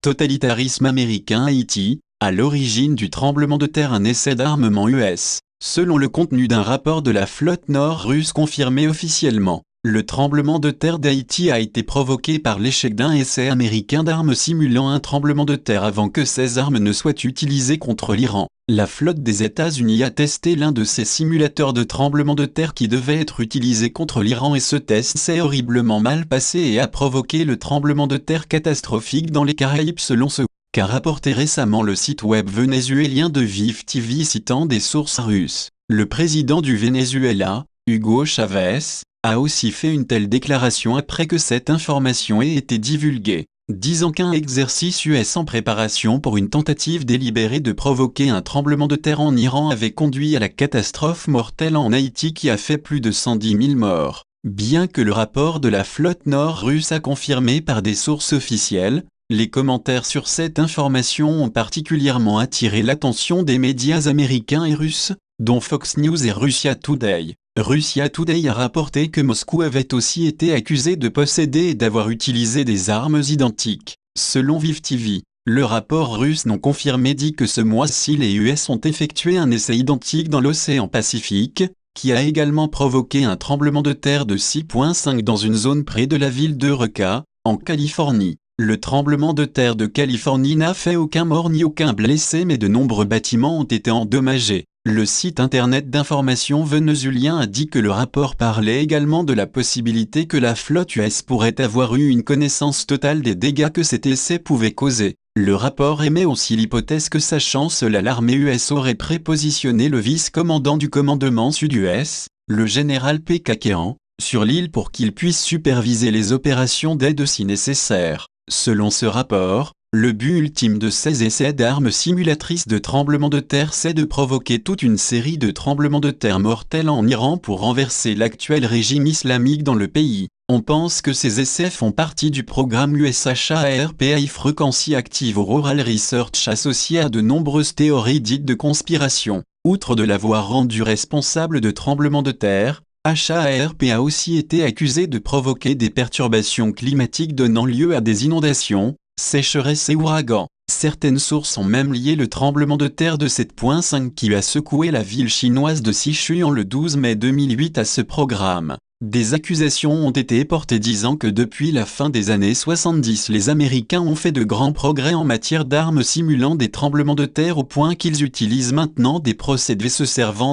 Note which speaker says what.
Speaker 1: Totalitarisme américain Haïti, à l'origine du tremblement de terre un essai d'armement US. Selon le contenu d'un rapport de la flotte nord russe confirmé officiellement, le tremblement de terre d'Haïti a été provoqué par l'échec d'un essai américain d'armes simulant un tremblement de terre avant que ces armes ne soient utilisées contre l'Iran. La flotte des États-Unis a testé l'un de ces simulateurs de tremblement de terre qui devait être utilisé contre l'Iran et ce test s'est horriblement mal passé et a provoqué le tremblement de terre catastrophique dans les Caraïbes selon ce qu'a rapporté récemment le site web vénézuélien de Vive TV citant des sources russes. Le président du Venezuela, Hugo Chavez, a aussi fait une telle déclaration après que cette information ait été divulguée, disant qu'un exercice US en préparation pour une tentative délibérée de provoquer un tremblement de terre en Iran avait conduit à la catastrophe mortelle en Haïti qui a fait plus de 110 000 morts. Bien que le rapport de la flotte nord russe a confirmé par des sources officielles, les commentaires sur cette information ont particulièrement attiré l'attention des médias américains et russes, dont Fox News et Russia Today. Russia Today a rapporté que Moscou avait aussi été accusé de posséder et d'avoir utilisé des armes identiques. Selon Vive TV, le rapport russe non confirmé dit que ce mois-ci les US ont effectué un essai identique dans l'océan Pacifique, qui a également provoqué un tremblement de terre de 6,5 dans une zone près de la ville d'Eureka, en Californie. Le tremblement de terre de Californie n'a fait aucun mort ni aucun blessé mais de nombreux bâtiments ont été endommagés. Le site internet d'information vénézuélien a dit que le rapport parlait également de la possibilité que la flotte US pourrait avoir eu une connaissance totale des dégâts que cet essai pouvait causer. Le rapport émet aussi l'hypothèse que sachant cela l'armée US aurait prépositionné le vice-commandant du commandement sud-US, le général P. Kakehan, sur l'île pour qu'il puisse superviser les opérations d'aide si nécessaire. Selon ce rapport, le but ultime de ces essais d'armes simulatrices de tremblements de terre c'est de provoquer toute une série de tremblements de terre mortels en Iran pour renverser l'actuel régime islamique dans le pays. On pense que ces essais font partie du programme USHARP High Frequency Active Auroral Research associé à de nombreuses théories dites de conspiration. Outre de l'avoir rendu responsable de tremblements de terre, HARP a aussi été accusé de provoquer des perturbations climatiques donnant lieu à des inondations, sécheresses et ouragans. Certaines sources ont même lié le tremblement de terre de 7,5 qui a secoué la ville chinoise de Sichuan le 12 mai 2008 à ce programme. Des accusations ont été portées disant que depuis la fin des années 70 les Américains ont fait de grands progrès en matière d'armes simulant des tremblements de terre au point qu'ils utilisent maintenant des procédés se servant